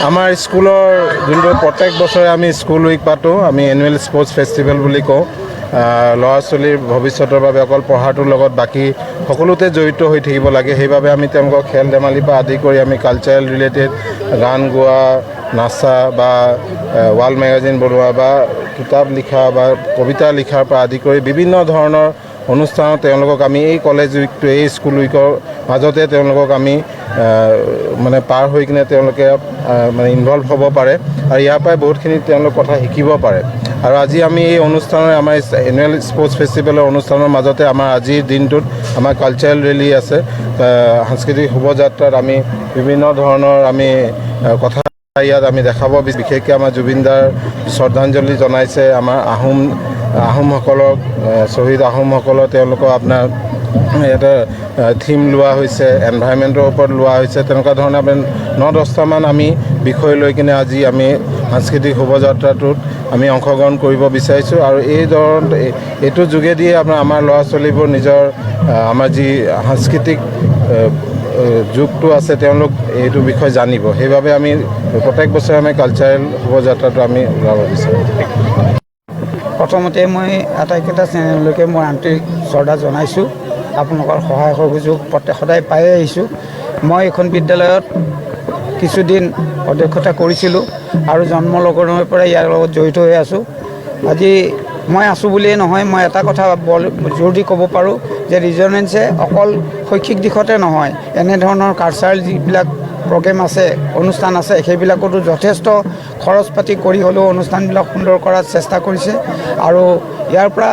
আমাৰ স্কুলৰ যোনটো প্ৰত্যেক বছৰে আমি স্কুল উইক পাতোঁ, আমি এনুৱেল স্পৰ্টছ ফেষ্টিভেল বুলি কওঁ। ল'ৰা ছোৱালীৰ ভৱিষ্যতৰ বাবে অকল পঢ়াটোৰ লগত বাকী সকলোতে জড়িত হৈ থাকিব লাগে। সেইবাবে আমি তেওঁলোকক খেল ধেমালিৰ পৰা আদি কৰি আমি কালচাৰেল ৰিলেটেড গান গোৱা, নাচা বা ৱাল মেগাজিন বনোৱা বা কিতাপ লিখা বা কবিতা লিখাৰ পৰা আদি কৰি বিভিন্ন ধৰণৰ অনুষ্ঠানত তেওঁলোকক আমি এই কলেজ উইকটো, এই স্কুল উইকৰ মাজতে তেওঁলোকক আমি মানে পাৰ হৈ কিনে তেওঁলোকে মানে ইনভলভ হ'ব পাৰে আৰু ইয়াৰ পৰাই বহুতখিনি তেওঁলোক কথা শিকিব পাৰে। আৰু আজি আমি এই অনুষ্ঠানৰ আমাৰ এনুৱেল স্পৰ্টছ ফেষ্টিভেলৰ অনুষ্ঠানৰ মাজতে আমাৰ আজিৰ দিনটোত আমাৰ কালচাৰেল ৰেলী আছে। সাংস্কৃতিক শোভাযাত্ৰাত আমি বিভিন্ন ধৰণৰ আমি কথা ইয়াত আমি দেখাব, বিশেষকৈ আমাৰ জুবিনদাৰ শ্ৰদ্ধাঞ্জলি জনাইছে আমাৰ আহোমসকলক, শ্বহীদ আহোমসকলৰ তেওঁলোকৰ আপোনাৰ এটা থিম লোৱা হৈছে, এনভাইৰনমেণ্টৰ ওপৰত লোৱা হৈছে। তেনেকুৱা ধৰণে 9-10টামান আমি বিষয় লৈ কিনে আজি আমি সাংস্কৃতিক শোভাযাত্ৰাটোত আমি অংশগ্ৰহণ কৰিব বিচাৰিছোঁ। আৰু এইটোৰ যোগেদিয়ে আমাৰ ল'ৰা ছোৱালীবোৰ নিজৰ আমাৰ যি সাংস্কৃতিক যুগটো আছে তেওঁলোক এইটো বিষয়ে জানিব। সেইবাবে আমি প্ৰত্যেক বছৰে আমি কালচাৰেল শোভাযাত্ৰাটো আমি ওলাব বিচাৰোঁ। প্ৰথমতে মই আটাইকেইটা চেনেললৈকে মই আন্তৰিক শ্ৰদ্ধা জনাইছোঁ। আপোনালোকৰ সহায় সহযোগ সদায় পাই আহিছোঁ। মই এইখন বিদ্যালয়ত কিছুদিন অধ্যক্ষতা কৰিছিলোঁ আৰু জন্ম লগ্নৰ পৰা ইয়াৰ লগত জড়িত হৈ আছোঁ। আজি মই আছোঁ বুলিয়েই নহয়, মই এটা কথা জোৰ দি ক'ব পাৰোঁ যে ৰিজনেঞ্চে অকল শৈক্ষিক দিশতে নহয়, এনেধৰণৰ কালচাৰেল যিবিলাক প্ৰগ্ৰেম আছে, অনুষ্ঠান আছে, সেইবিলাকতো যথেষ্ট খৰচ পাতি কৰি হ'লেও অনুষ্ঠানবিলাক সুন্দৰ কৰাৰ চেষ্টা কৰিছে। আৰু ইয়াৰ পৰা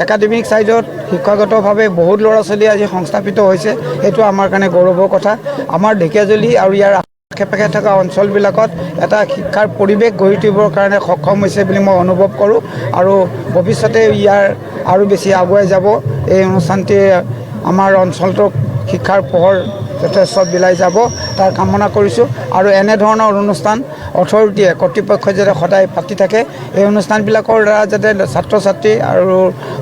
একাডেমিক ছাইডত শিক্ষাগতভাৱে বহুত ল'ৰা ছোৱালী আজি সংস্থাপিত হৈছে। সেইটো আমাৰ কাৰণে গৌৰৱৰ কথা। আমাৰ ঢেকীয়াজুলি আৰু ইয়াৰ আশে পাশে থকা অঞ্চলবিলাকত এটা শিক্ষাৰ পৰিৱেশ গঢ়ি তুলিবৰ কাৰণে সক্ষম হৈছে বুলি মই অনুভৱ কৰোঁ। আৰু ভৱিষ্যতে ইয়াৰ আৰু বেছি আগুৱাই যাব। এই অনুষ্ঠানটিয়ে আমাৰ অঞ্চলটোক শিক্ষাৰ পোহৰ যথেষ্ট বিলাই যাব তাৰ কামনা কৰিছোঁ। আৰু এনেধৰণৰ অনুষ্ঠান অথৰিটিয়ে কৰ্তৃপক্ষই যাতে সদায় পাতি থাকে, এই অনুষ্ঠানবিলাকৰ দ্বাৰা যাতে ছাত্ৰ ছাত্ৰী আৰু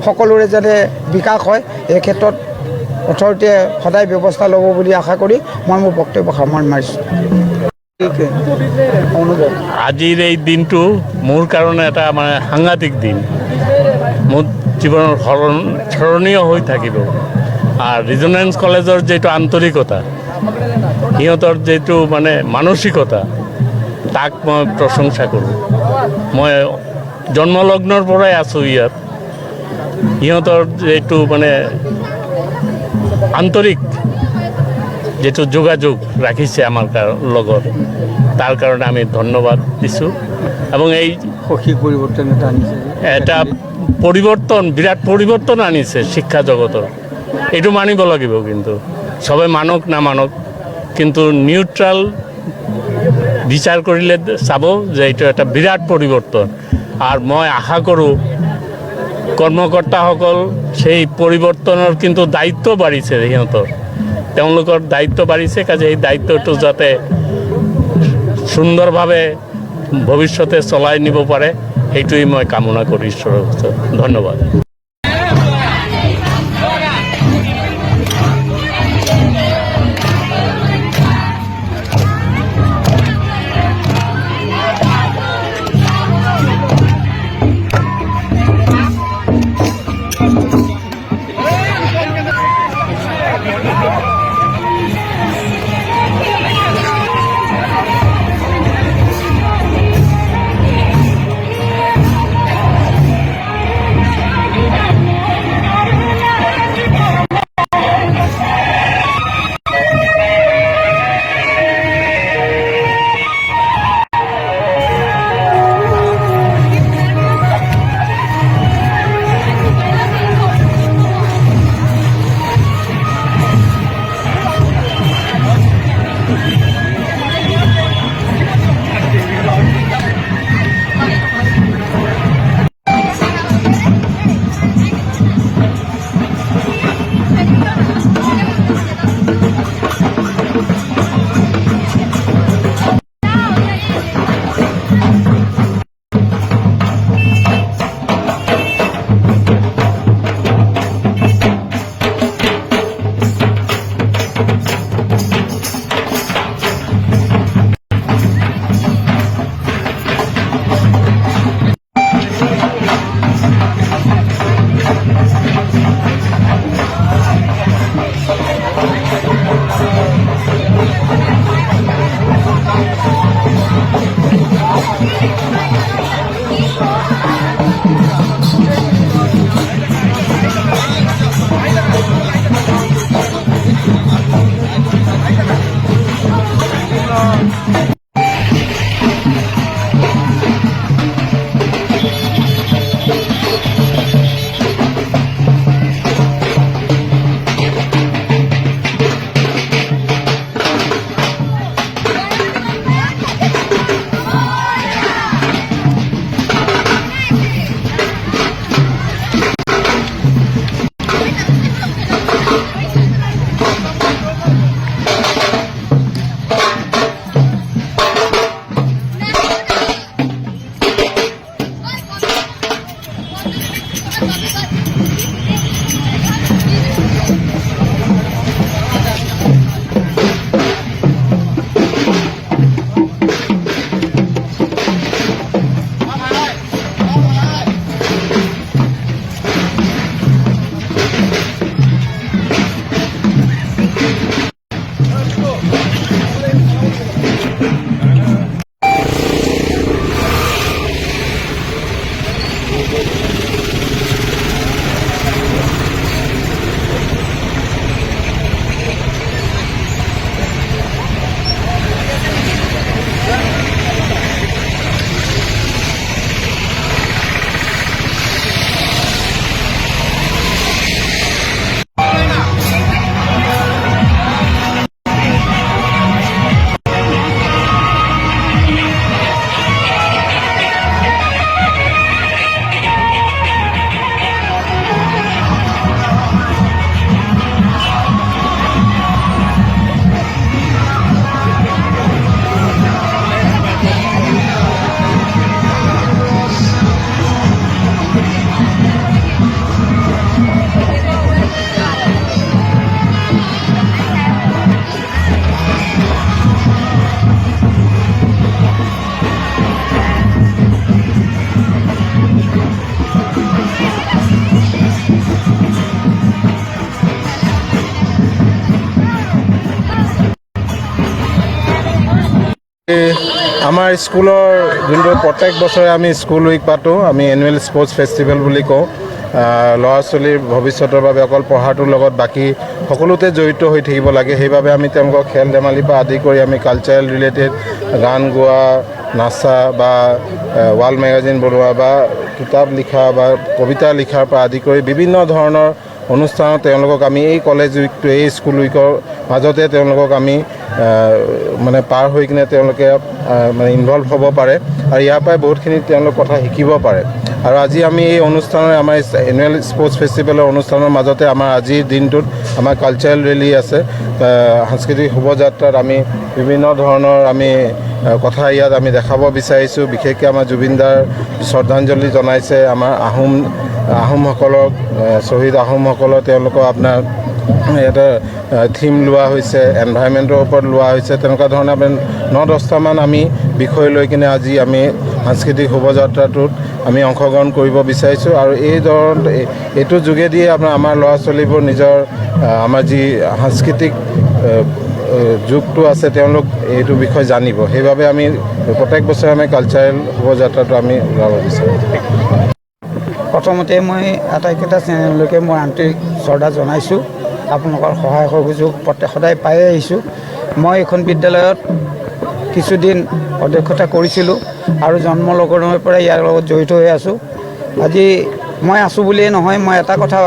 সকলোৰে যাতে বিকাশ হয়, এই ক্ষেত্ৰত অথৰিটিয়ে সদায় ব্যৱস্থা ল'ব বুলি আশা কৰি মই মোৰ বক্তব্য সামৰণি মাৰিছোঁ। আজিৰ এই দিনটো মোৰ কাৰণে এটা মানে সাংঘাতিক দিন, মোৰ জীৱনৰ স্মৰণীয় হৈ থাকিব। আৰু ৰিজনেঞ্চ কলেজৰ যিটো আন্তৰিকতা, সিহঁতৰ যিটো মানে মানসিকতা, তাক মই প্ৰশংসা কৰোঁ। মই জন্মলগ্নৰ পৰাই আছোঁ ইয়াত। সিহঁতৰ যিটো মানে আন্তৰিক যিটো যোগাযোগ ৰাখিছে আমাৰ লগত, তাৰ কাৰণে আমি ধন্যবাদ দিছোঁ। এবং এই শৈক্ষিক পৰিৱৰ্তন এটা পৰিৱৰ্তন, বিৰাট পৰিৱৰ্তন আনিছে শিক্ষা জগতৰ। এইটো মানিব লাগিব। কিন্তু চবে মানক নামানক, কিন্তু নিউট্ৰাল বিচাৰ কৰিলে চাব যে এইটো এটা বিৰাট পৰিৱৰ্তন। আৰু মই আশা কৰোঁ কৰ্মকৰ্তাসকল সেই পৰিৱৰ্তনৰ কিন্তু দায়িত্ব বাঢ়িছে, তেওঁলোকৰ দায়িত্ব বাঢ়িছে। কাজে এই দায়িত্বটো যাতে সুন্দৰভাৱে ভৱিষ্যতে চলাই নিব পাৰে, সেইটোৱেই মই কামনা কৰি ঈশ্বৰৰ ওচৰত ধন্যবাদ। আমাৰ স্কুলৰ যোনটো প্ৰত্যেক বছৰে আমি স্কুল উইক পাতোঁ, আমি এনুৱেল স্পৰ্টছ ফেষ্টিভেল বুলি কওঁ। ল'ৰা ছোৱালীৰ ভৱিষ্যতৰ বাবে অকল পঢ়াটোৰ লগত বাকী সকলোতে জড়িত হৈ থাকিব লাগে। সেইবাবে আমি তেওঁলোকক খেল ধেমালিৰ পৰা আদি কৰি আমি কালচাৰেল ৰিলেটেড গান গোৱা, নাচা বা ৱাল মেগাজিন বনোৱা বা কিতাপ লিখা বা কবিতা লিখাৰ পৰা আদি কৰি বিভিন্ন ধৰণৰ অনুষ্ঠানত তেওঁলোকক আমি এই কলেজ উইকটো, এই স্কুল উইকৰ মাজতে তেওঁলোকক আমি মানে পাৰ হৈ কিনে তেওঁলোকে মানে ইনভলভ হ'ব পাৰে আৰু ইয়াৰ পৰাই বহুতখিনি তেওঁলোক কথা শিকিব পাৰে। আৰু আজি আমি এই অনুষ্ঠানৰ আমাৰ এনুৱেল স্পৰ্টছ ফেষ্টিভেলৰ অনুষ্ঠানৰ মাজতে আমাৰ আজিৰ দিনটোত আমাৰ কালচাৰেল ৰেলী আছে। সাংস্কৃতিক শোভাযাত্ৰাত আমি বিভিন্ন ধৰণৰ আমি কথা ইয়াত আমি দেখাব বিচাৰিছোঁ। বিশেষকৈ আমাৰ জুবিনদাৰ শ্ৰদ্ধাঞ্জলি জনাইছে আমাৰ আহোমসকলক, শ্বহীদ আহোমসকলৰ তেওঁলোকৰ আপোনাৰ এটা থিম লোৱা হৈছে, এনভাইৰনমেণ্টৰ ওপৰত লোৱা হৈছে। তেনেকুৱা ধৰণে আমি 9-10টামান আমি বিষয় লৈ কিনে আজি আমি সাংস্কৃতিক শোভাযাত্ৰাটোত আমি অংশগ্ৰহণ কৰিব বিচাৰিছোঁ। আৰু এইটোৰ যোগেদিয়ে আমাৰ ল'ৰা ছোৱালীবোৰ নিজৰ আমাৰ যি সাংস্কৃতিক যুগটো আছে তেওঁলোক এইটো বিষয়ে জানিব। সেইবাবে আমি প্ৰত্যেক বছৰে আমি কালচাৰেল শোভাযাত্ৰাটো আমি ওলাব বিচাৰোঁ। প্ৰথমতে মই আটাইকেইটা চেনেললৈকে মই আন্তৰিক শ্ৰদ্ধা জনাইছোঁ। আপোনালোকৰ সহায় সহযোগ সদায় পায়ে আহিছোঁ। মই এইখন বিদ্যালয়ত কিছুদিন অধ্যক্ষতা কৰিছিলোঁ আৰু জন্ম লগ্নৰ পৰা ইয়াৰ লগত জড়িত হৈ আছোঁ। আজি মই আছোঁ বুলিয়েই নহয়, মই এটা কথা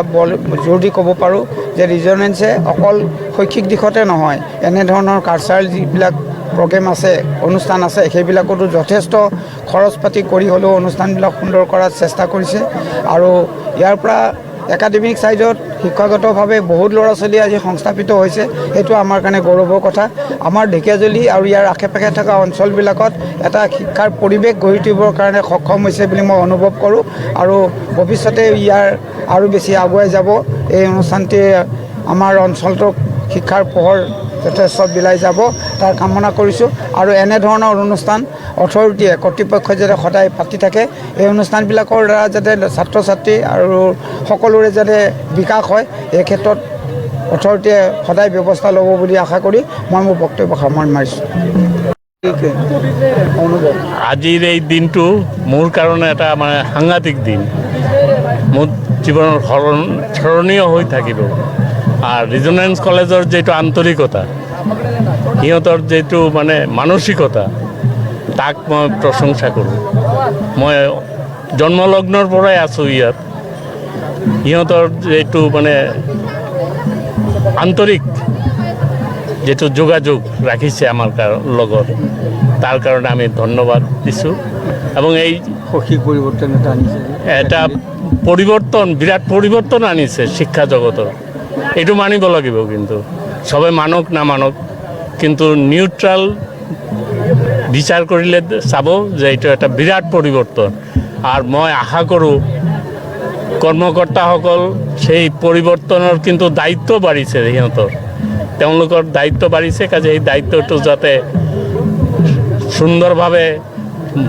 জোৰ দি ক'ব পাৰোঁ যে ৰিজনেঞ্চে অকল শৈক্ষিক দিশতে নহয়, এনেধৰণৰ কালচাৰেল যিবিলাক প্ৰগ্ৰেম আছে, অনুষ্ঠান আছে, সেইবিলাকতো যথেষ্ট খৰচ পাতি কৰি হ'লেও অনুষ্ঠানবিলাক সুন্দৰ কৰাৰ চেষ্টা কৰিছে। আৰু ইয়াৰ পৰা একাডেমিক ছাইডত শিক্ষাগতভাৱে বহুত ল'ৰা ছোৱালী আজি সংস্থাপিত হৈছে। সেইটো আমাৰ কাৰণে গৌৰৱৰ কথা। আমাৰ ঢেকীয়াজুলি আৰু ইয়াৰ আশে পাশে থকা অঞ্চলবিলাকত এটা শিক্ষাৰ পৰিৱেশ গঢ়ি তুলিবৰ কাৰণে সক্ষম হৈছে বুলি মই অনুভৱ কৰোঁ। আৰু ভৱিষ্যতে ইয়াৰ আৰু বেছি আগুৱাই যাব। এই অনুষ্ঠানটোৱে আমাৰ অঞ্চলটোক শিক্ষাৰ পোহৰ যথেষ্ট বিলাই যাব তাৰ কামনা কৰিছোঁ। আৰু এনেধৰণৰ অনুষ্ঠান অথৰিটিয়ে, কৰ্তৃপক্ষই যাতে সদায় পাতি থাকে, এই অনুষ্ঠানবিলাকৰ দ্বাৰা যাতে ছাত্ৰ ছাত্ৰী আৰু সকলোৰে যাতে বিকাশ হয়, এই ক্ষেত্ৰত অথৰিটিয়ে সদায় ব্যৱস্থা ল'ব বুলি আশা কৰি মই মোৰ বক্তব্য সামৰণি মাৰিছোঁ। অনুভৱ আজিৰ এই দিনটো মোৰ কাৰণে এটা মানে সাংঘাতিক দিন। মোৰ জীৱনৰ স্মৰণীয় হৈ থাকিব। আৰু ৰিজনেঞ্চ কলেজৰ যিটো আন্তৰিকতা, সিহঁতৰ যিটো মানে মানসিকতা, তাক মই প্ৰশংসা কৰোঁ। মই জন্মলগ্নৰ পৰাই আছোঁ ইয়াত। সিহঁতৰ যিটো মানে আন্তৰিক যিটো যোগাযোগ ৰাখিছে আমাৰ লগত, তাৰ কাৰণে আমি ধন্যবাদ দিছোঁ। এবং এই সঠিক পৰিৱৰ্তন এটা আনিছে এটা পৰিৱৰ্তন, বিৰাট পৰিৱৰ্তন আনিছে শিক্ষা জগতৰ। এইটো মানিব লাগিব। কিন্তু চবে মানক নামানক, কিন্তু নিউট্ৰাল বিচাৰ কৰিলে চাব যে এইটো এটা বিৰাট পৰিৱৰ্তন। আৰু মই আশা কৰোঁ কৰ্মকৰ্তাসকল সেই পৰিৱৰ্তনৰ কিন্তু দায়িত্ব বাঢ়িছে সিহঁতৰ, তেওঁলোকৰ দায়িত্ব বাঢ়িছে। কাজে এই দায়িত্বটো যাতে সুন্দৰভাৱে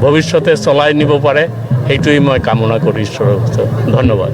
ভৱিষ্যতে চলাই নিব পাৰে, সেইটোৱেই মই কামনা কৰি ঈশ্বৰৰ ওচৰত ধন্যবাদ।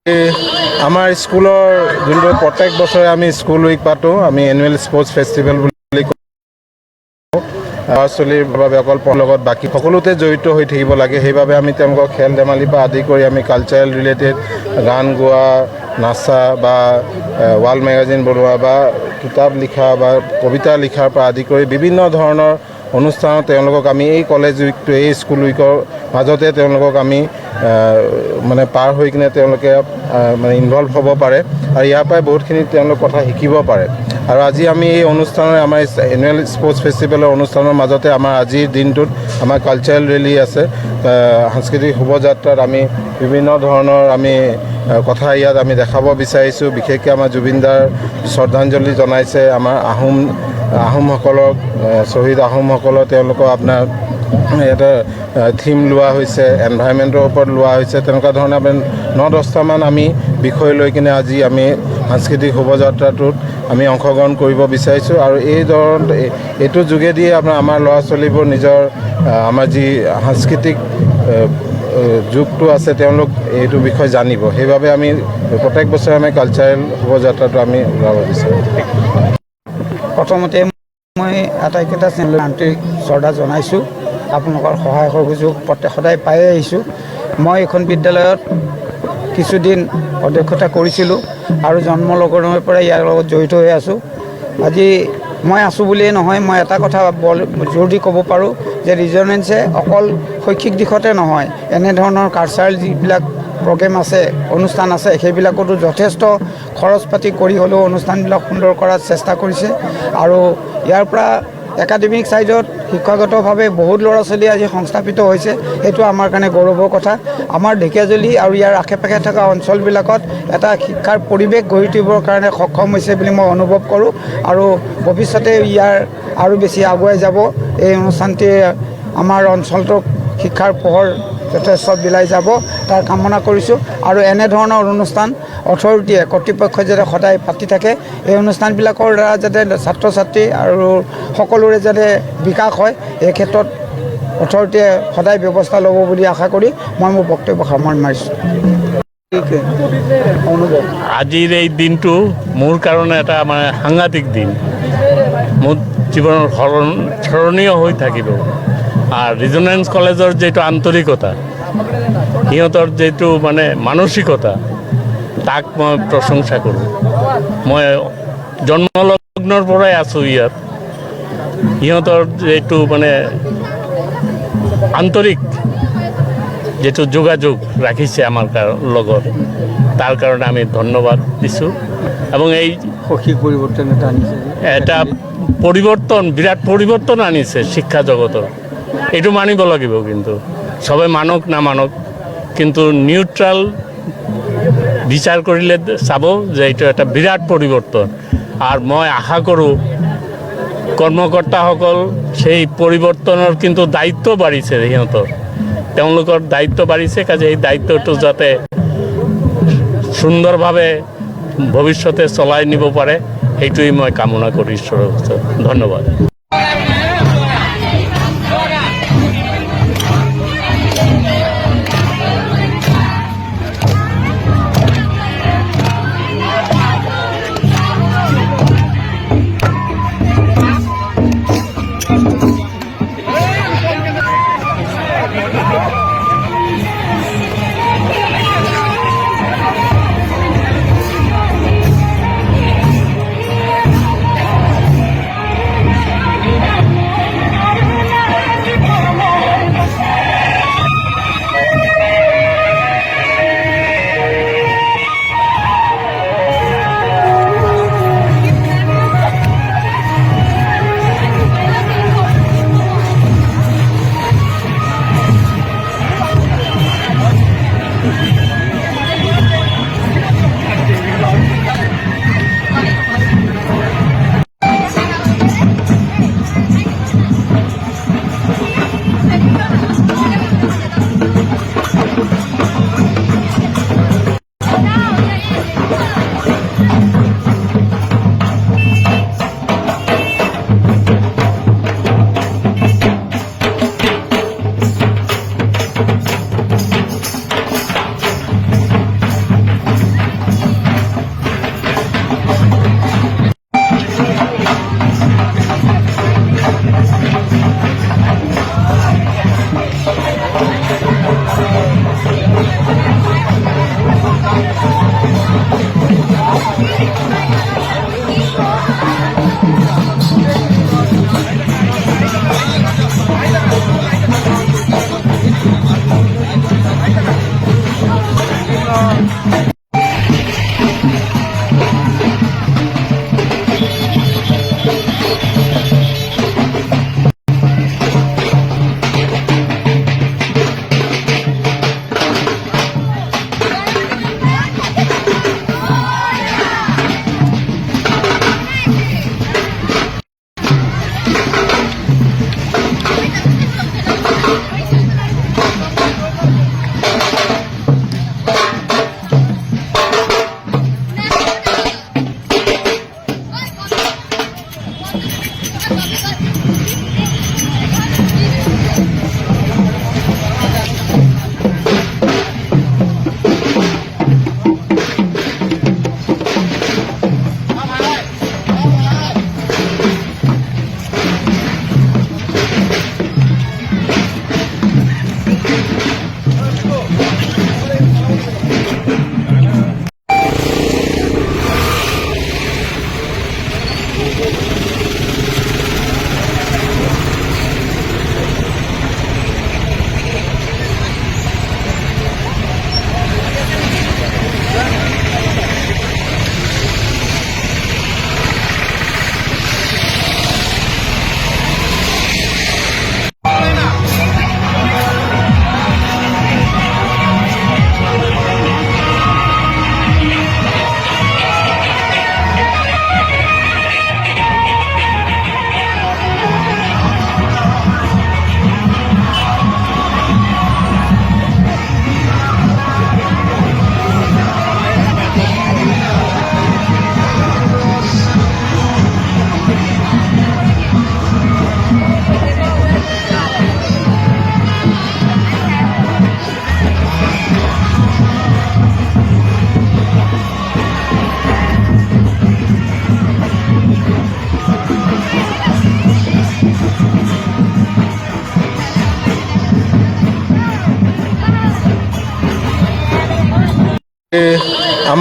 আমাৰ স্কুলৰ যোনটো প্ৰত্যেক বছৰে আমি স্কুল উইক পাতোঁ, আমি এনুৱেল স্পৰ্টছ ফেষ্টিভেল বুলি কওঁ। ল'ৰা ছোৱালীৰ বাবে অকল পঢ়াৰ লগত বাকী সকলোতে জড়িত হৈ থাকিব লাগে। সেইবাবে আমি তেওঁলোকক খেল ধেমালিৰ পৰা আদি কৰি আমি কালচাৰেল ৰিলেটেড গান গোৱা, নাচা বা ৱাল মেগাজিন বনোৱা বা কিতাপ লিখা বা কবিতা লিখাৰ পৰা আদি কৰি বিভিন্ন ধৰণৰ অনুষ্ঠানত তেওঁলোকক আমি এই কলেজ উইকটো, এই স্কুল উইকৰ মাজতে তেওঁলোকক আমি মানে পাৰ হৈ কিনে তেওঁলোকে মানে ইনভলভ হ'ব পাৰে আৰু ইয়াৰ পৰাই বহুতখিনি তেওঁলোক কথা শিকিব পাৰে। আৰু আজি আমি এই অনুষ্ঠানৰ আমাৰ এনুৱেল স্পৰ্টছ ফেষ্টিভেলৰ অনুষ্ঠানৰ মাজতে আমাৰ আজিৰ দিনটোত আমাৰ কালচাৰেল ৰেলী আছে। সাংস্কৃতিক শোভাযাত্ৰাত আমি বিভিন্ন ধৰণৰ আমি কথা ইয়াত আমি দেখাব বিচাৰিছোঁ। বিশেষকৈ আমাৰ জুবিনদাৰ শ্ৰদ্ধাঞ্জলি জনাইছে আমাৰ আহোমসকলক, শ্বহীদ আহোমসকলৰ তেওঁলোকৰ আপোনাৰ এটা থিম লোৱা হৈছে, এনভাইৰনমেণ্টৰ ওপৰত লোৱা হৈছে। তেনেকুৱা ধৰণে 9-10টামান আমি বিষয় লৈ কিনে আজি আমি সাংস্কৃতিক শোভাযাত্ৰাটোত আমি অংশগ্ৰহণ কৰিব বিচাৰিছোঁ। আৰু এইটোৰ যোগেদিয়ে আমাৰ ল'ৰা ছোৱালীবোৰ নিজৰ আমাৰ যি সাংস্কৃতিক যুগটো আছে তেওঁলোক এইটো বিষয়ে জানিব। সেইবাবে আমি প্ৰত্যেক বছৰে আমি কালচাৰেল শোভাযাত্ৰাটো আমি ওলাব বিচাৰোঁ। প্ৰথমতে মই আটাইকেইটা চেনেলৰ আন্তৰিক শ্ৰদ্ধা জনাইছোঁ। আপোনালোকৰ সহায় সহযোগ সদায় পায়ে আহিছোঁ। মই এইখন বিদ্যালয়ত কিছুদিন অধ্যক্ষতা কৰিছিলোঁ আৰু জন্ম লগ্নৰ পৰা ইয়াৰ লগত জড়িত হৈ আছোঁ। আজি মই আছোঁ বুলিয়েই নহয়, মই এটা কথা জোৰ দি ক'ব পাৰোঁ যে ৰিজনেঞ্চে অকল শৈক্ষিক দিশতে নহয়, এনেধৰণৰ কালচাৰেল যিবিলাক প্ৰগ্ৰেম আছে, অনুষ্ঠান আছে, সেইবিলাকতো যথেষ্ট খৰচ পাতি কৰি হ'লেও অনুষ্ঠানবিলাক সুন্দৰ কৰাৰ চেষ্টা কৰিছে। আৰু ইয়াৰ পৰা একাডেমিক ছাইডত শিক্ষাগতভাৱে বহুত ল'ৰা ছোৱালী আজি সংস্থাপিত হৈছে। সেইটো আমাৰ কাৰণে গৌৰৱৰ কথা। আমাৰ ঢেকীয়াজুলি আৰু ইয়াৰ আশে পাশে থকা অঞ্চলবিলাকত এটা শিক্ষাৰ পৰিৱেশ গঢ়ি তুলিবৰ কাৰণে সক্ষম হৈছে বুলি মই অনুভৱ কৰোঁ। আৰু ভৱিষ্যতে ইয়াৰ আৰু বেছি আগুৱাই যাব। এই অনুষ্ঠানটিয়ে আমাৰ অঞ্চলটোক শিক্ষাৰ পোহৰ যথেষ্ট বিলাই যাব, তাৰ কামনা কৰিছোঁ। আৰু এনেধৰণৰ অনুষ্ঠান অথৰিটিয়ে, কৰ্তৃপক্ষই যাতে সদায় পাতি থাকে, এই অনুষ্ঠানবিলাকৰ দ্বাৰা যাতে ছাত্ৰ ছাত্ৰী আৰু সকলোৰে যাতে বিকাশ হয়, এই ক্ষেত্ৰত অথৰিটিয়ে সদায় ব্যৱস্থা ল'ব বুলি আশা কৰি মই মোৰ বক্তব্য সামৰণি মাৰিছোঁ। আজিৰ এই দিনটো মোৰ কাৰণে এটা মানে সাংঘাতিক দিন, মোৰ জীৱনৰ স্মৰণীয় হৈ থাকিব। আৰ ৰিজনেন্স কলেজৰ যেটো আন্তৰিকতা, সিহঁতৰ যেটো মানে মানসিকতা, তাক মই প্ৰশংসা কৰোঁ। মই জন্মলগ্নৰ পৰাই আছোঁ ইয়াত। সিহঁতৰ যেটো মানে আন্তৰিক যেটো যোগাযোগ ৰাখিছে আমাৰ লগত, তাৰ কাৰণে আমি ধন্যবাদ দিছোঁ। এবং এই শৈক্ষিক পৰিৱৰ্তন এটা পৰিৱৰ্তন, বিৰাট পৰিৱৰ্তন আনিছে শিক্ষা জগতৰ। এইটো মানিব লাগিব, কিন্তু সবে মানক নামানক, কিন্তু নিউট্ৰাল বিচাৰ কৰিলে চাব যে এইটো এটা বিৰাট পৰিৱৰ্তন। আৰু মই আশা কৰোঁ কৰ্মকৰ্তাসকল সেই পৰিৱৰ্তনৰ কিন্তু দায়িত্ব বাঢ়িছে, সিহঁতৰ তেওঁলোকৰ দায়িত্ব বাঢ়িছে। কাজে এই দায়িত্বটো যাতে সুন্দৰভাৱে ভৱিষ্যতে চলাই নিব পাৰে, সেইটোৱেই মই কামনা কৰি ঈশ্বৰৰ ওচৰত ধন্যবাদ।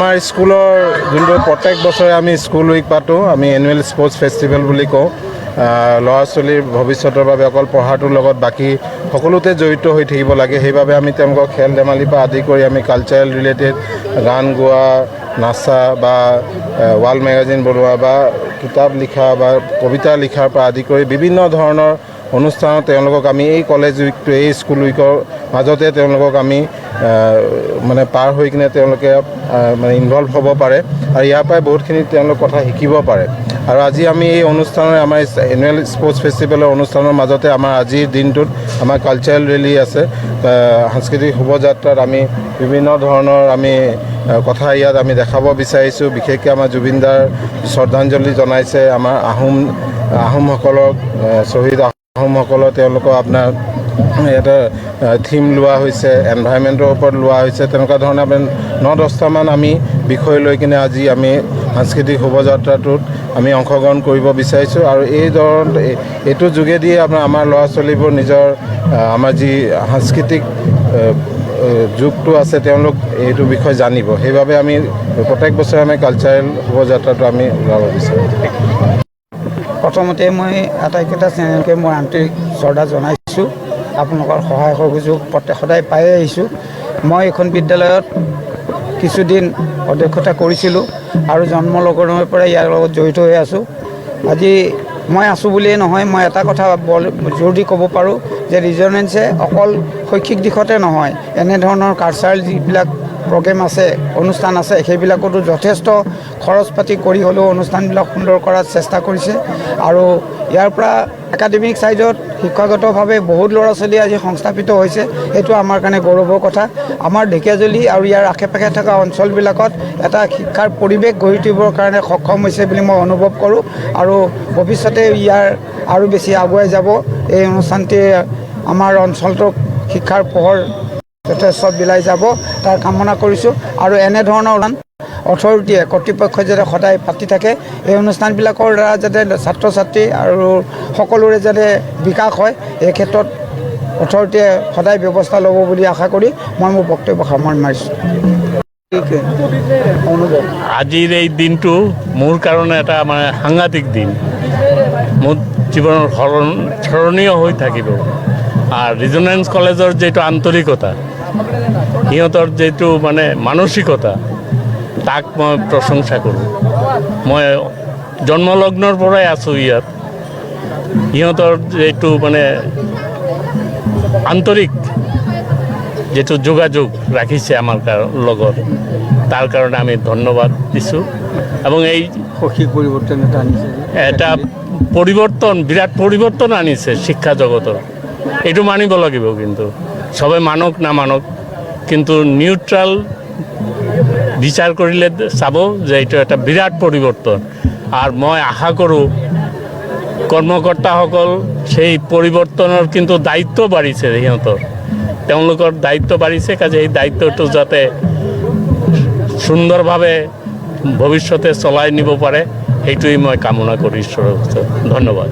আমাৰ স্কুলৰ যোনটো প্ৰত্যেক বছৰে আমি স্কুল উইক পাতোঁ, আমি এনুৱেল স্পৰ্টছ ফেষ্টিভেল বুলি কওঁ। ল'ৰা ছোৱালীৰ ভৱিষ্যতৰ বাবে অকল পঢ়াটোৰ লগত বাকী সকলোতে জড়িত হৈ থাকিব লাগে। সেইবাবে আমি তেওঁলোকক খেল ধেমালিৰ পৰা আদি কৰি আমি কালচাৰেল ৰিলেটেড গান গোৱা, নাচা বা ৱাল মেগাজিন বনোৱা বা কিতাপ লিখা বা কবিতা লিখাৰ পৰা আদি কৰি বিভিন্ন ধৰণৰ অনুষ্ঠানত তেওঁলোকক আমি এই কলেজ উইকটো, এই স্কুল উইকৰ মাজতে তেওঁলোকক আমি মানে পাৰ হৈ কিনে তেওঁলোকে মানে ইনভলভ হ'ব পাৰে আৰু ইয়াৰ পৰাই বহুতখিনি তেওঁলোক কথা শিকিব পাৰে। আৰু আজি আমি এই অনুষ্ঠানৰ আমাৰ এনুৱেল স্পৰ্টছ ফেষ্টিভেলৰ অনুষ্ঠানৰ মাজতে আমাৰ আজিৰ দিনটোত আমাৰ কালচাৰেল ৰেলী আছে। সাংস্কৃতিক শোভাযাত্ৰাত আমি বিভিন্ন ধৰণৰ আমি কথা ইয়াত আমি দেখাব বিচাৰিছোঁ। বিশেষকৈ আমাৰ জুবিনদাৰ শ্ৰদ্ধাঞ্জলি জনাইছে আমাৰ আহোমসকলক, শ্বহীদ আহোমসকলৰ তেওঁলোকৰ আপোনাৰ এটা থিম লোৱা হৈছে, এনভাইৰমেণ্টৰ ওপৰত লোৱা হৈছে। তেনেকুৱা ধৰণে আপোনাৰ 9-10টামান আমি বিষয় লৈ কিনে আজি আমি সাংস্কৃতিক শোভাযাত্ৰাটোত আমি অংশগ্ৰহণ কৰিব বিচাৰিছোঁ। আৰু এইটোৰ যোগেদিয়ে আমাৰ ল'ৰা ছোৱালীবোৰ নিজৰ আমাৰ যি সাংস্কৃতিক যুগটো আছে তেওঁলোক এইটো বিষয়ে জানিব। সেইবাবে আমি প্ৰত্যেক বছৰে আমি কালচাৰেল শোভাযাত্ৰাটো আমি ওলাব বিচাৰোঁ। প্ৰথমতে মই আটাইকেইটা চেনেলকে মই আন্তৰিক শ্ৰদ্ধা জনাইছোঁ। আপোনালোকৰ সহায় সহযোগ সদায় পায়ে আহিছোঁ। মই এইখন বিদ্যালয়ত কিছুদিন অধ্যক্ষতা কৰিছিলোঁ আৰু জন্ম লগ্নৰ পৰা ইয়াৰ লগত জড়িত হৈ আছোঁ। আজি মই আছোঁ বুলিয়েই নহয়, মই এটা কথা জোৰ দি ক'ব পাৰোঁ যে ৰিজনেঞ্চে অকল শৈক্ষিক দিশতে নহয়, এনেধৰণৰ কালচাৰেল যিবিলাক প্ৰগ্ৰেম আছে, অনুষ্ঠান আছে, সেইবিলাকতো যথেষ্ট খৰচ পাতি কৰি হ'লেও অনুষ্ঠানবিলাক সুন্দৰ কৰাৰ চেষ্টা কৰিছে। আৰু ইয়াৰ পৰা একাডেমিক ছাইডত শিক্ষাগতভাৱে বহুত ল'ৰা ছোৱালী আজি সংস্থাপিত হৈছে। সেইটো আমাৰ কাৰণে গৌৰৱৰ কথা। আমাৰ ঢেকীয়াজুলি আৰু ইয়াৰ আশে পাশে থকা অঞ্চলবিলাকত এটা শিক্ষাৰ পৰিৱেশ গঢ়ি তুলিবৰ কাৰণে সক্ষম হৈছে বুলি মই অনুভৱ কৰোঁ। আৰু ভৱিষ্যতে ইয়াৰ আৰু বেছি আগুৱাই যাব। এই অনুষ্ঠানটোৱে আমাৰ অঞ্চলটোক শিক্ষাৰ পোহৰ যথেষ্ট বিলাই যাব তাৰ কামনা কৰিছোঁ। আৰু এনেধৰণৰ অথৰিটিয়ে কৰ্তৃপক্ষই যাতে সদায় পাতি থাকে, এই অনুষ্ঠানবিলাকৰ দ্বাৰা যাতে ছাত্ৰ ছাত্ৰী আৰু সকলোৰে যাতে বিকাশ হয়, এই ক্ষেত্ৰত অথৰিটিয়ে সদায় ব্যৱস্থা ল'ব বুলি আশা কৰি মই মোৰ বক্তব্য সামৰণি মাৰিছোঁ। আজিৰ এই দিনটো মোৰ কাৰণে এটা মানে সাংঘাতিক দিন, মোৰ জীৱনৰ স্মৰণীয় হৈ থাকিব। আৰু ৰিজনেঞ্চ কলেজৰ যিটো আন্তৰিকতা, সিহঁতৰ যিটো মানে মানসিকতা, তাক মই প্ৰশংসা কৰোঁ। মই জন্মলগ্নৰ পৰাই আছোঁ ইয়াত। সিহঁতৰ যিটো মানে আন্তৰিক যিটো যোগাযোগ ৰাখিছে আমাৰ লগত, তাৰ কাৰণে আমি ধন্যবাদ দিছোঁ। এবং এই শৈক্ষিক পৰিৱৰ্তন এটা পৰিৱৰ্তন, বিৰাট পৰিৱৰ্তন আনিছে শিক্ষা জগতৰ। এইটো মানিব লাগিব। কিন্তু চবে মানক নামানক, কিন্তু নিউট্ৰাল বিচাৰ কৰিলে চাব যে এইটো এটা বিৰাট পৰিৱৰ্তন। আৰু মই আশা কৰোঁ কৰ্মকৰ্তাসকল সেই পৰিৱৰ্তনৰ কিন্তু দায়িত্ব বাঢ়িছে, তেওঁলোকৰ দায়িত্ব বাঢ়িছে। কাজে এই দায়িত্বটো যাতে সুন্দৰভাৱে ভৱিষ্যতে চলাই নিব পাৰে, সেইটোৱেই মই কামনা কৰি ঈশ্বৰৰ ওচৰত ধন্যবাদ।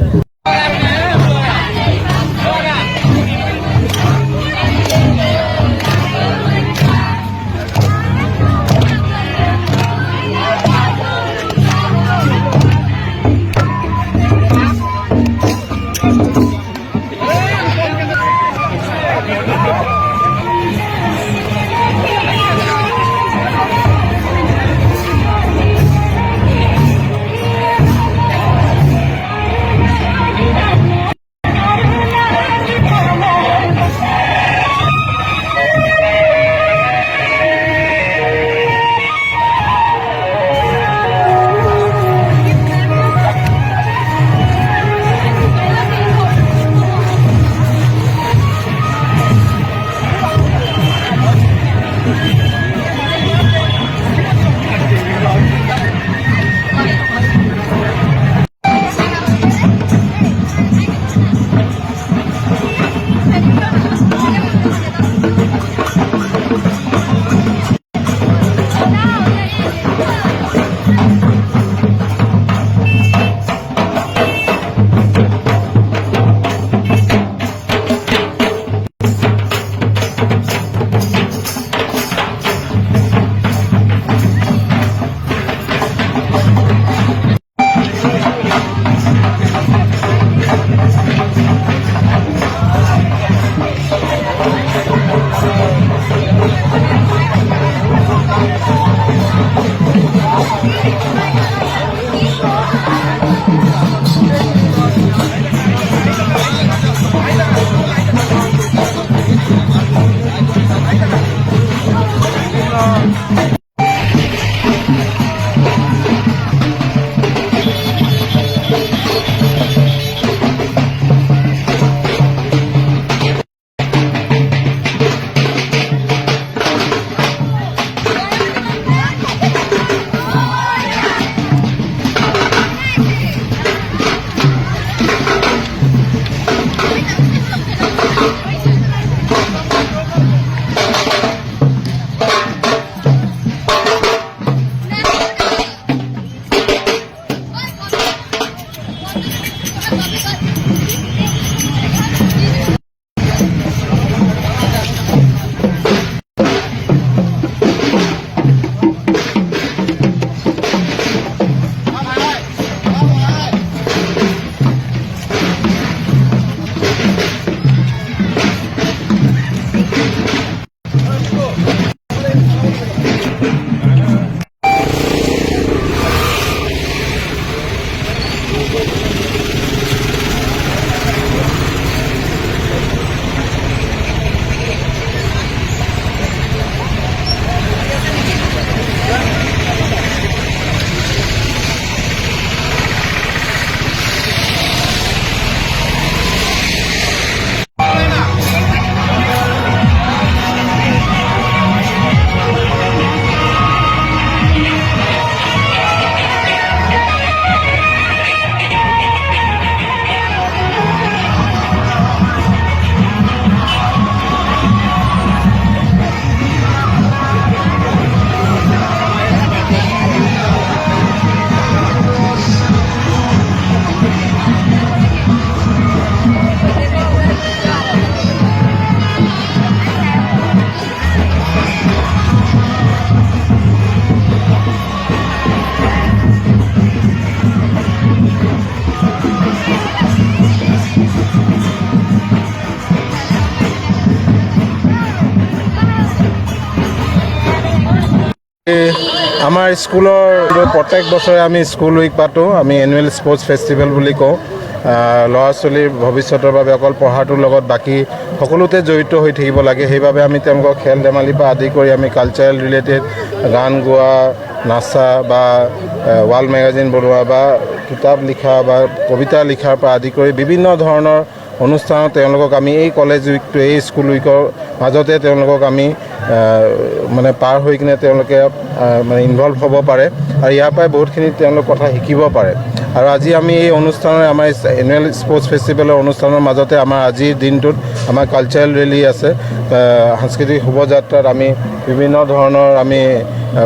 আমাৰ স্কুলৰ প্ৰত্যেক বছৰে আমি স্কুল উইক পাতোঁ, আমি এনুৱেল স্পৰ্টছ ফেষ্টিভেল বুলি কওঁ। ল'ৰা ছোৱালীৰ ভৱিষ্যতৰ বাবে অকল পঢ়াটোৰ লগত বাকী সকলোতে জড়িত হৈ থাকিব লাগে। সেইবাবে আমি তেওঁলোকক খেল ধেমালিৰ পৰা আদি কৰি আমি কালচাৰেল ৰিলেটেড গান গোৱা, নাচা বা ৱাল মেগাজিন বনোৱা বা কিতাপ লিখা বা কবিতা লিখাৰ পৰা আদি কৰি বিভিন্ন ধৰণৰ অনুষ্ঠানত তেওঁলোকক আমি এই কলেজ উইকটো এই স্কুল উইকৰ মাজতে তেওঁলোকক আমি মানে পাৰ হৈ কিনে তেওঁলোকে মানে ইনভলভ হ'ব পাৰে আৰু ইয়াৰ পৰাই বহুতখিনি তেওঁলোক কথা শিকিব পাৰে। আৰু আজি আমি এই অনুষ্ঠানৰ আমাৰ এনুৱেল স্পৰ্টছ ফেষ্টিভেলৰ অনুষ্ঠানৰ মাজতে আমাৰ আজিৰ দিনটোত আমাৰ কালচাৰেল ৰেলী আছে, সাংস্কৃতিক শোভাযাত্ৰাত আমি বিভিন্ন ধৰণৰ আমি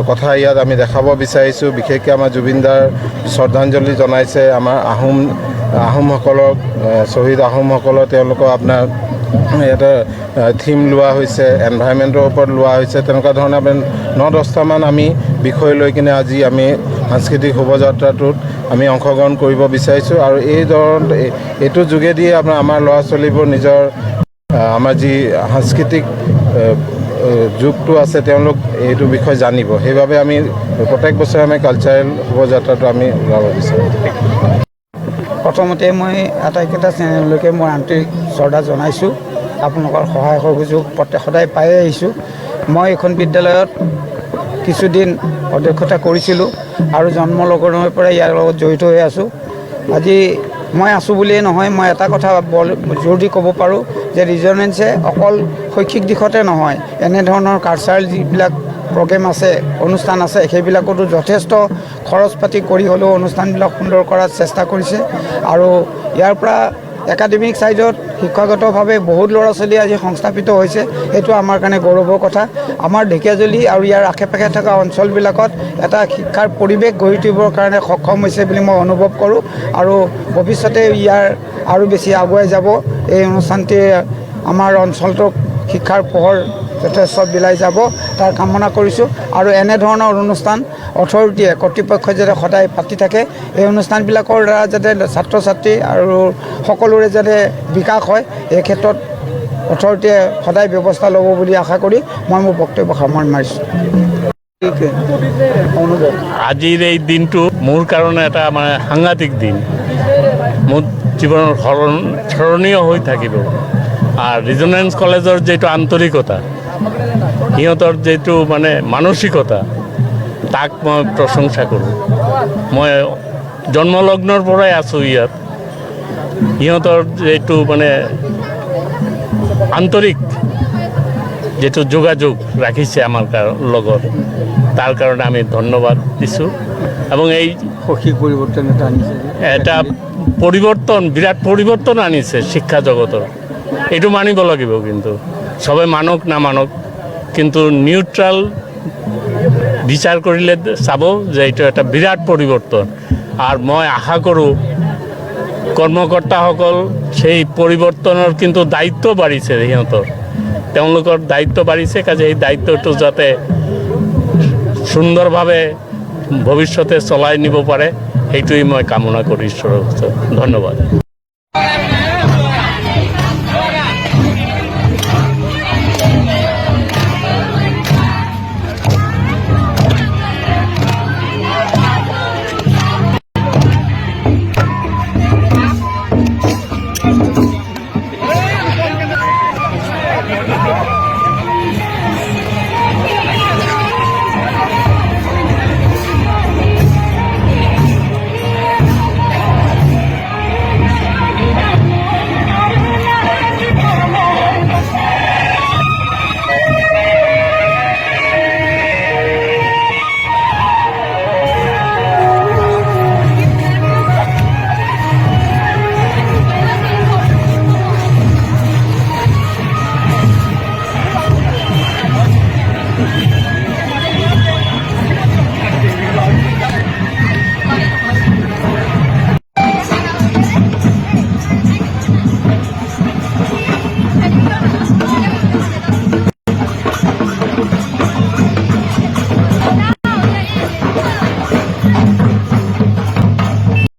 কথা ইয়াত আমি দেখাব বিচাৰিছোঁ। বিশেষকৈ আমাৰ জুবিনদাৰ শ্ৰদ্ধাঞ্জলি জনাইছে আমাৰ আহোমসকলক, শ্বহীদ আহোমসকলৰ তেওঁলোকৰ আপোনাৰ এটা থিম লোৱা হৈছে, এনভাইৰনমেণ্টৰ ওপৰত লোৱা হৈছে। তেনেকুৱা ধৰণে 9-10টামান আমি বিষয় লৈ কিনে আজি আমি সাংস্কৃতিক শোভাযাত্ৰাটোত আমি অংশগ্ৰহণ কৰিব বিচাৰিছোঁ। আৰু এইটোৰ যোগেদিয়ে আমাৰ ল'ৰা ছোৱালীবোৰ নিজৰ আমাৰ যি সাংস্কৃতিক যুগটো আছে তেওঁলোক এইটো বিষয়ে জানিব। সেইবাবে আমি প্ৰত্যেক বছৰে আমি কালচাৰেল শোভাযাত্ৰাটো আমি ওলাব বিচাৰোঁ। প্ৰথমতে মই আটাইকেইটা চেনেললৈকে মই আন্তৰিক শ্ৰদ্ধা জনাইছোঁ। আপোনালোকৰ সহায় সহযোগ সদায় পায়ে আহিছোঁ। মই এইখন বিদ্যালয়ত কিছুদিন অধ্যক্ষতা কৰিছিলোঁ আৰু জন্ম লগ্নৰ পৰা ইয়াৰ লগত জড়িত হৈ আছোঁ। আজি মই আছোঁ বুলিয়েই নহয়, মই এটা কথা জোৰ দি ক'ব পাৰোঁ যে ৰিজনেঞ্চে অকল শৈক্ষিক দিশতে নহয়, এনেধৰণৰ কালচাৰেল যিবিলাক প্ৰগ্ৰেম আছে, অনুষ্ঠান আছে, সেইবিলাকতো যথেষ্ট খৰচ পাতি কৰি হ'লেও অনুষ্ঠানবিলাক সুন্দৰ কৰাৰ চেষ্টা কৰিছে। আৰু ইয়াৰ পৰা একাডেমিক ছাইডত শিক্ষাগতভাৱে বহুত ল'ৰা ছোৱালী আজি সংস্থাপিত হৈছে। সেইটো আমাৰ কাৰণে গৌৰৱৰ কথা। আমাৰ ঢেকীয়াজুলি আৰু ইয়াৰ আশে পাশে থকা অঞ্চলবিলাকত এটা শিক্ষাৰ পৰিৱেশ গঢ়ি তুলিবৰ কাৰণে সক্ষম হৈছে বুলি মই অনুভৱ কৰোঁ। আৰু ভৱিষ্যতে ইয়াৰ আৰু বেছি আগুৱাই যাব। এই অনুষ্ঠানটোৱে আমাৰ অঞ্চলটোক শিক্ষাৰ পোহৰ যথেষ্ট বিলাই যাব তাৰ কামনা কৰিছোঁ। আৰু এনেধৰণৰ অনুষ্ঠান অথৰিটিয়ে কৰ্তৃপক্ষই যাতে সদায় পাতি থাকে, এই অনুষ্ঠানবিলাকৰ দ্বাৰা যাতে ছাত্ৰ ছাত্ৰী আৰু সকলোৰে যাতে বিকাশ হয়, এই ক্ষেত্ৰত অথৰিটিয়ে সদায় ব্যৱস্থা ল'ব বুলি আশা কৰি মই মোৰ বক্তব্য সামৰণি মাৰিছোঁ। আজিৰ এই দিনটো মোৰ কাৰণে এটা মানে সাংঘাতিক দিন, মোৰ জীৱনৰ স্মৰণীয় হৈ থাকিব। আৰু ৰিজনেঞ্চ কলেজৰ যিটো আন্তৰিকতা, সিহঁতৰ যিটো মানে মানসিকতা, তাক মই প্ৰশংসা কৰোঁ। মই জন্মলগ্নৰ পৰাই আছোঁ ইয়াত। সিহঁতৰ যিটো মানে আন্তৰিক যিটো যোগাযোগ ৰাখিছে আমাৰ লগত, তাৰ কাৰণে আমি ধন্যবাদ দিছোঁ। এবং এই শৈক্ষিক পৰিৱৰ্তন এটা পৰিৱৰ্তন, বিৰাট পৰিৱৰ্তন আনিছে শিক্ষা জগতৰ। এইটো মানিব লাগিব। কিন্তু চবে মানক নামানক, কিন্তু নিউট্ৰাল বিচাৰ কৰিলে চাব যে এইটো এটা বিৰাট পৰিৱৰ্তন। আৰু মই আশা কৰোঁ কৰ্মকৰ্তাসকল সেই পৰিৱৰ্তনৰ কিন্তু দায়িত্ব বাঢ়িছে, তেওঁলোকৰ দায়িত্ব বাঢ়িছে। কাজে এই দায়িত্বটো যাতে সুন্দৰভাৱে ভৱিষ্যতে চলাই নিব পাৰে, সেইটোৱেই মই কামনা কৰি ঈশ্বৰৰ ওচৰত ধন্যবাদ।